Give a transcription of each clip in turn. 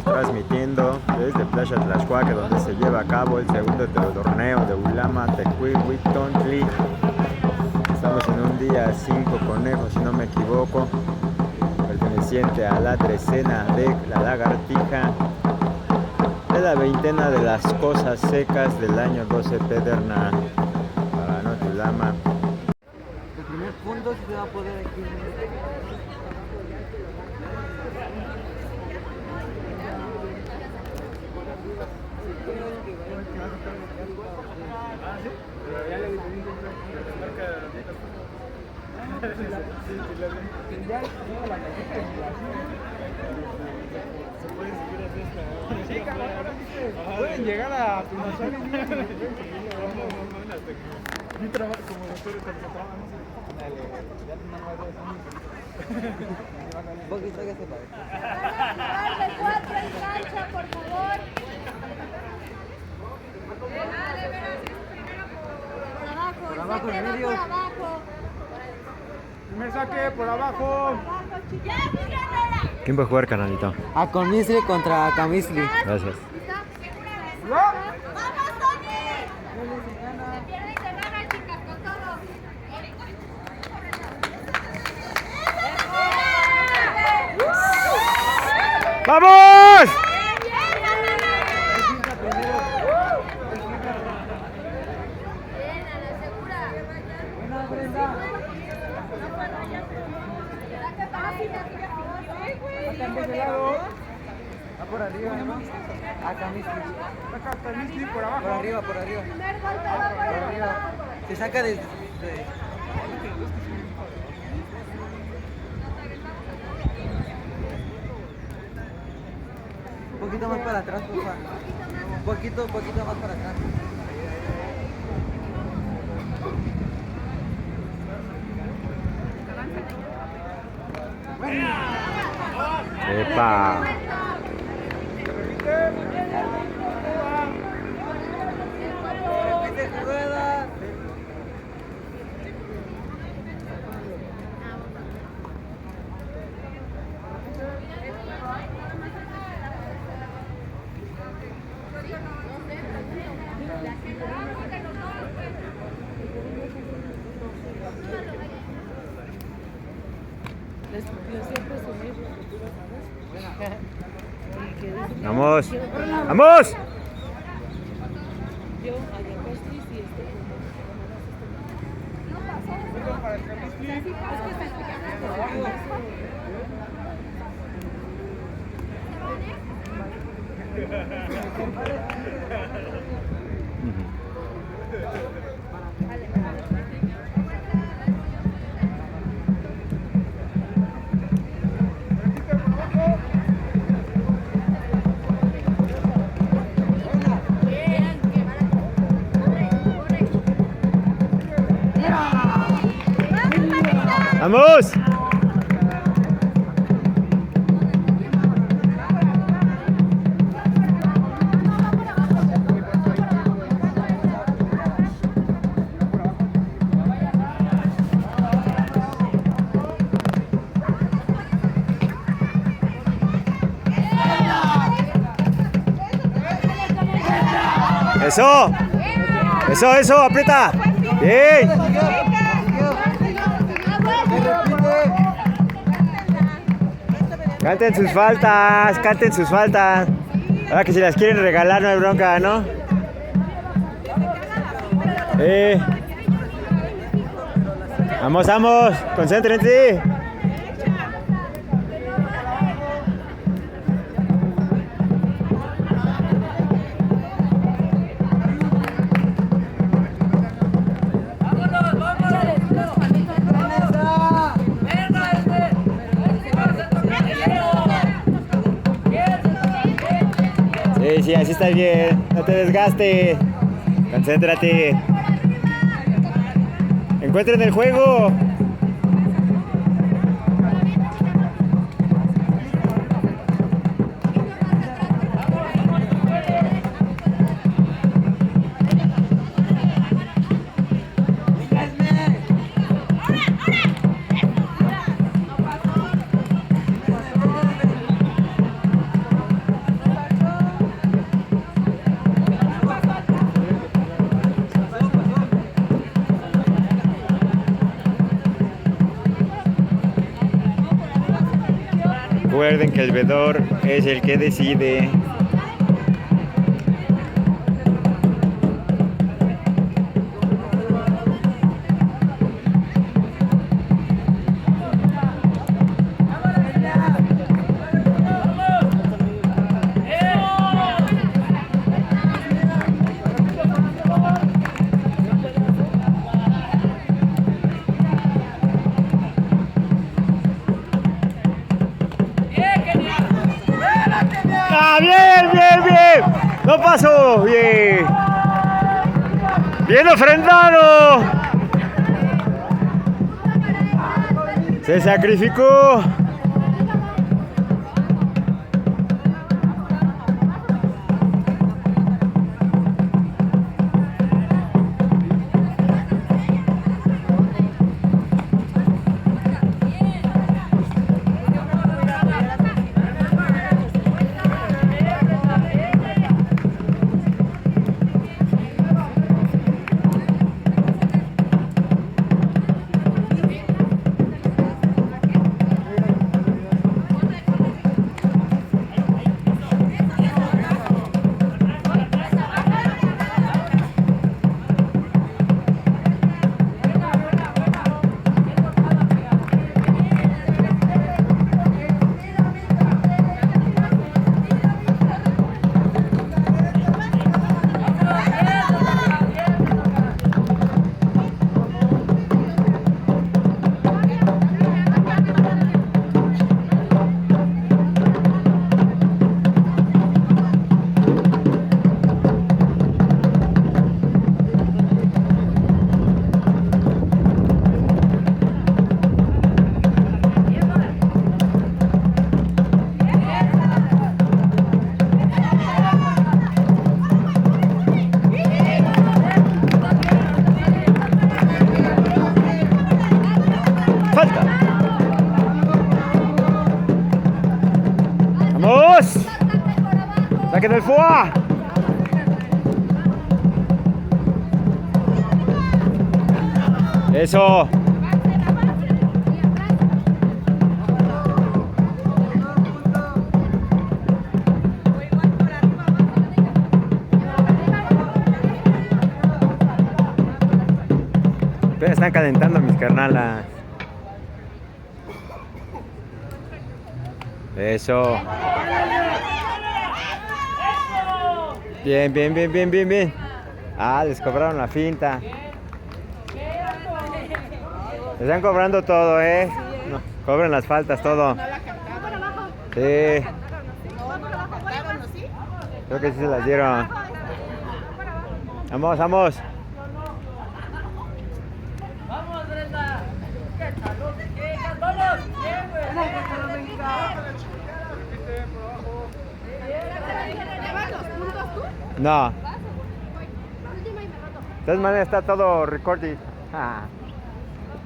Estamos transmitiendo desde Playa Tlaxcuaque, donde se lleva a cabo el segundo torneo de Ulama Tecuy Huitontli. Estamos en un día 5 conejos, si no me equivoco, perteneciente a la trecena de la lagartija de la veintena de las cosas secas del año 12 Pederna para Noche Ulama. El primer punto se va a poder aquí. Pueden llegar a financiar mi trabajo como doctor cuando trabajamos. Un poquito que se parece. De 4 en cancha, por favor. Por abajo, en medio. por abajo. Primer saque por abajo. ¿Quién va a jugar, carnalito? A Comisli contra Camisli. Gracias. ¡Vamos, Tony! Se pierde y se gana, chicas, con todo. ¡Vamos! Va por arriba, ¿no? A Camisli. Saca Camisli por abajo. Por arriba, por arriba. Primer golpe va por Por arriba. arriba. Se saca de... Un poquito más para atrás, por favor. Un poquito más para atrás. ¡Epa! Repite jugada. ¡Vamos! ¡Vamos! ¡Vamos! ¡Eso! ¡Eso, eso! ¡Aprieta! ¡Bien! Canten sus faltas, canten sus faltas. Ahora que si las quieren regalar no hay bronca, ¿no? Vamos, vamos, concéntrense. Sí, sí, así está bien. No te desgastes. Concéntrate. Encuentren el juego. Recuerden que el veedor es el que decide. ¡Ah, bien, bien, bien! ¡No pasó! ¡Bien! ¡Bien ofrendado! ¡Se sacrificó! ¡Falta! ¡Vamos! ¡Saquen el foie! ¡Eso! Apenas están calentando mis carnalas. Eso. Bien, bien, bien, bien, bien, bien. Ah, les cobraron la finta. Les están cobrando todo, No, cobran las faltas, todo. Sí. Creo que sí se las dieron. Vamos, vamos. Vamos, Brenda. Vamos. ¿Llevas los puntos tú? No. Última y me roto. De todas maneras está todo recording. Ah,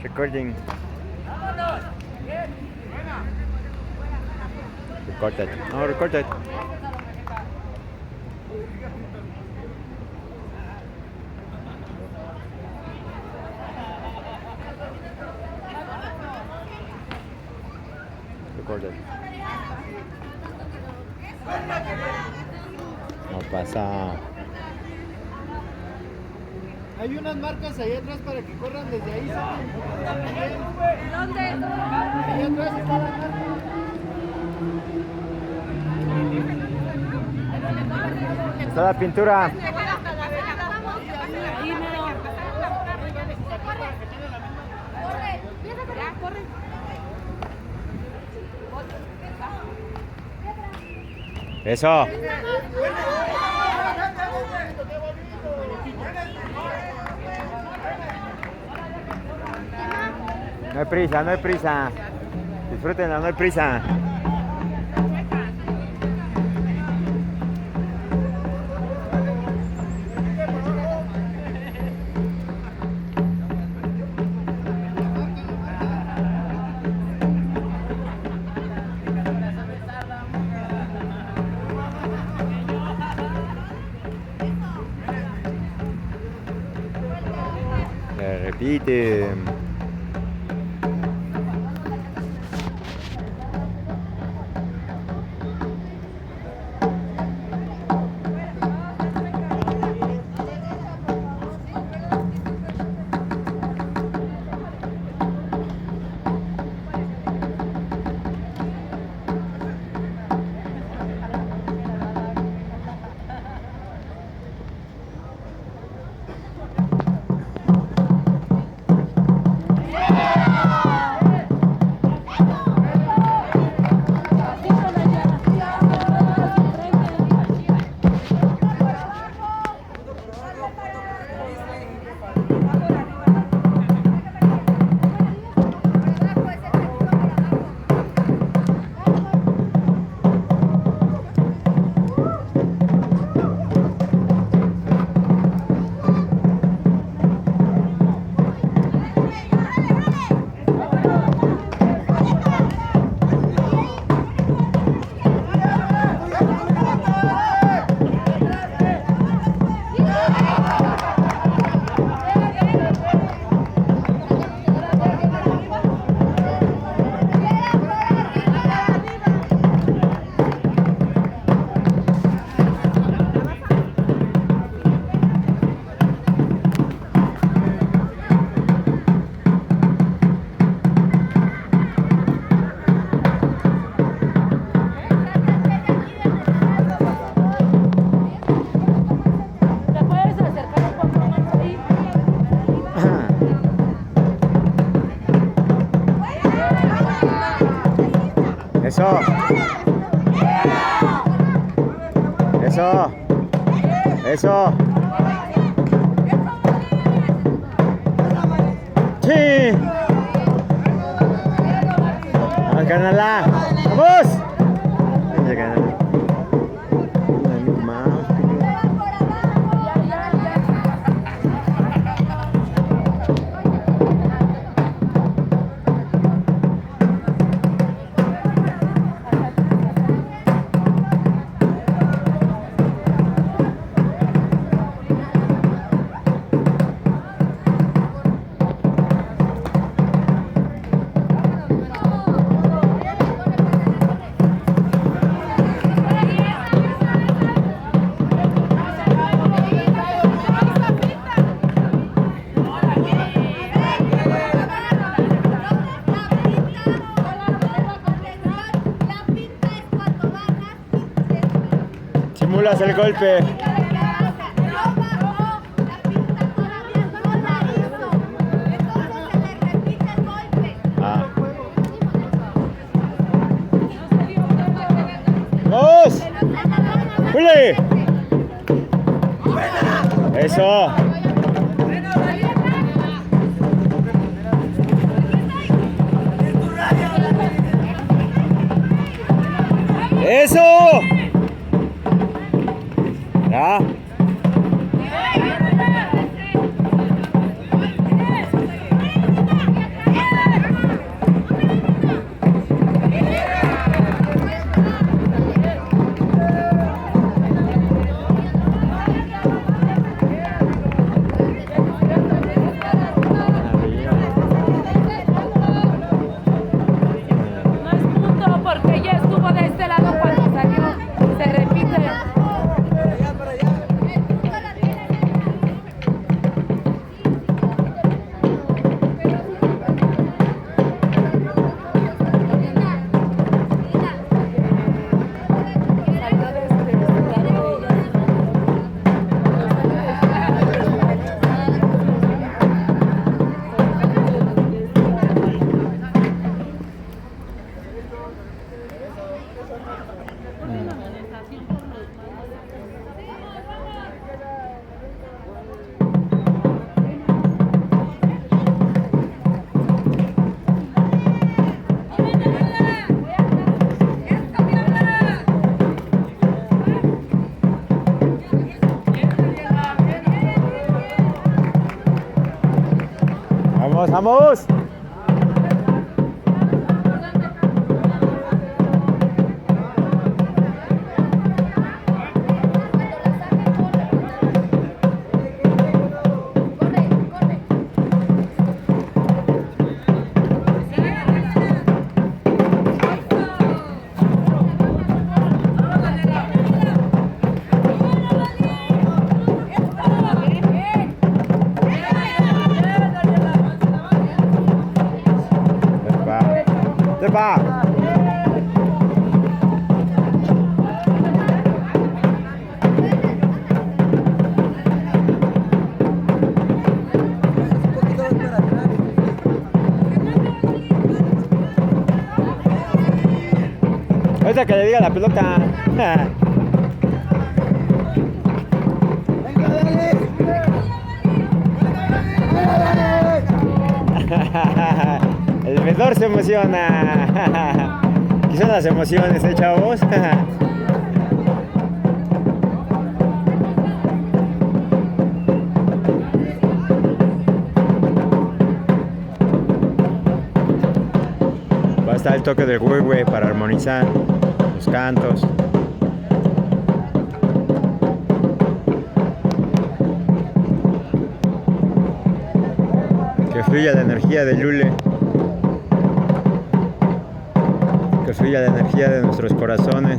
recording. Recorded. No, recorded. Recorded. No pasa. Hay unas marcas ahí atrás para que corran desde ahí. ¿Dónde? Ahí atrás está la marca. Está la pintura. Corre, empieza a correr, corre. Eso. No hay prisa, no hay prisa. Disfrútenla, no hay prisa. Repite. pasó? Eso. Sí. Vamos, carnala. Vamos. Vaya, carnala. Más. Simulas el golpe. Ah. ¡Vamos! ¡Jule! Eso. Eso. Ya. No es punto porque ella estuvo de este lado cuando salió. Se repite. Vamos, vamos. Va. Ahorita que le diga la pelota. El vendedor se emociona. ¿Qué son las emociones, chavos? Va a estar el toque del güey para armonizar los cantos. Que fluya la energía de Lule. Que fluya la energía de nuestros corazones.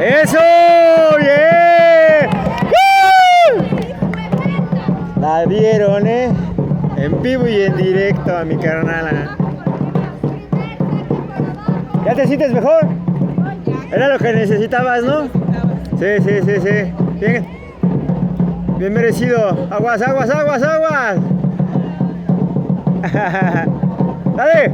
¡Eso! ¡Bien! ¡Woo! La dieron, en vivo y en directo a mi carnala. ¿Ya te sientes mejor? Era lo que necesitabas, ¿no? Sí, sí, sí, sí. Bien, bien merecido. Aguas, aguas, aguas, aguas. Dale.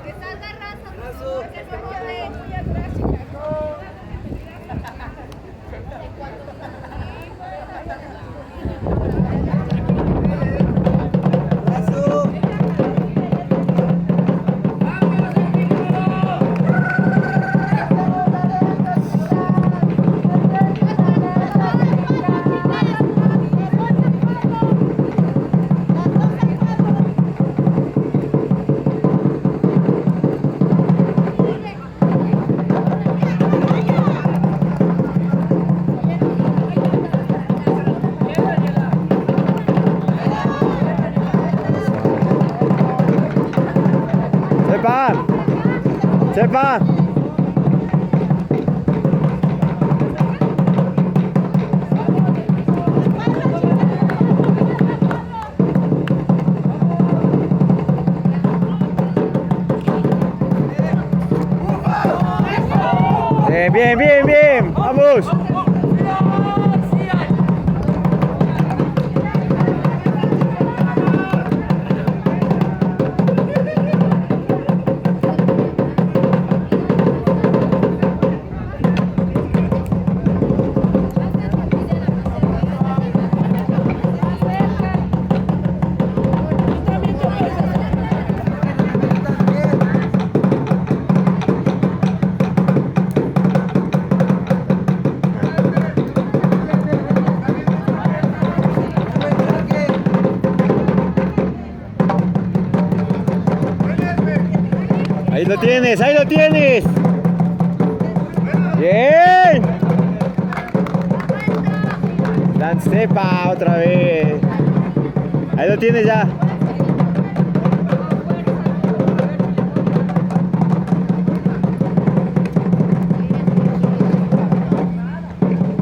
Que salga raza. ¡Sepa! ¡Sepa! Bien, bien, bien. Vamos. Ahí lo tienes, ahí lo tienes. Bien. Lance Sepa otra vez. Ahí lo tienes ya.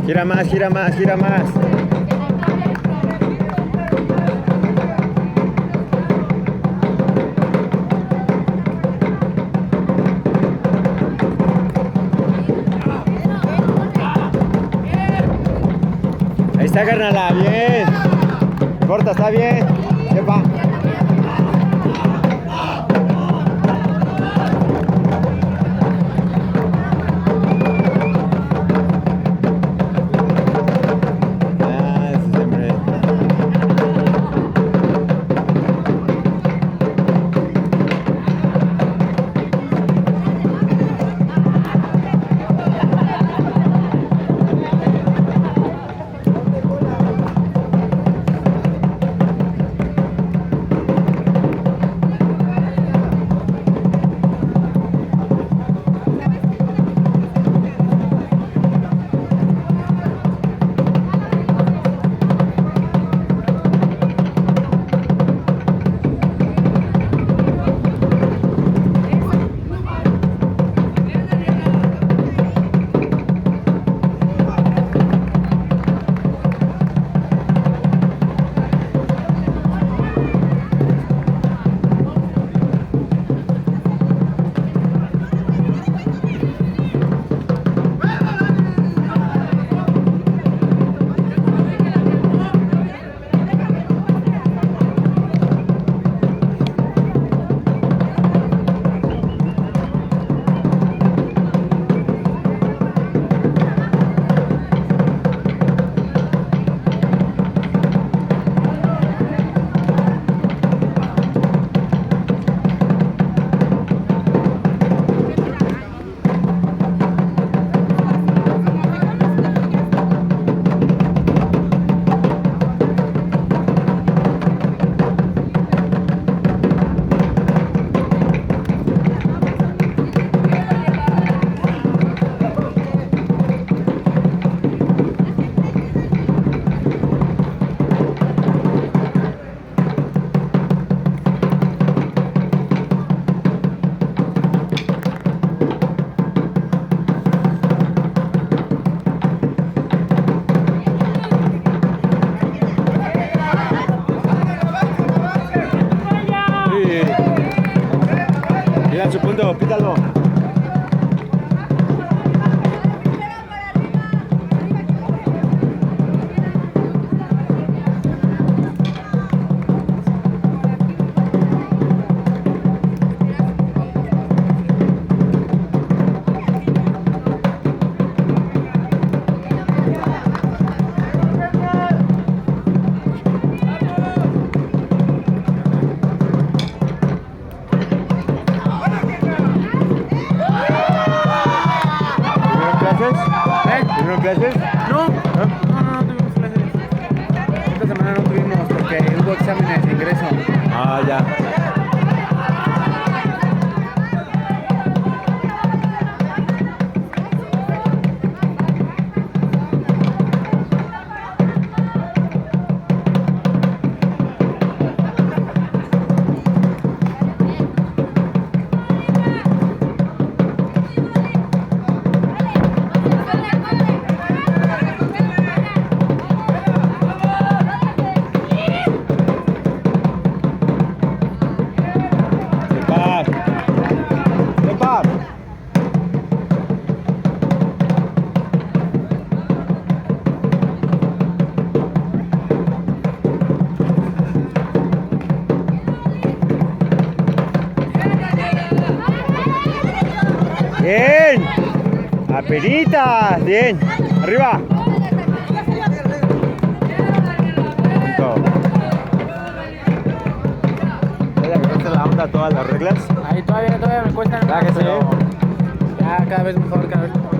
Gira más, gira más, gira más. Ahí está, carnala, bien. No importa, está bien. Sepa. clases? No, no tuvimos clases. Esta semana no tuvimos porque hubo exámenes de ingreso. Ah, ya. Bien. Apenitas. Bien. Arriba. Punto. ¿Ya que la onda todas las reglas? Ahí todavía me cuestan. ¿Verdad que sí? Pero ya cada vez mejor, cada vez mejor.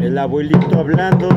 El abuelito hablando.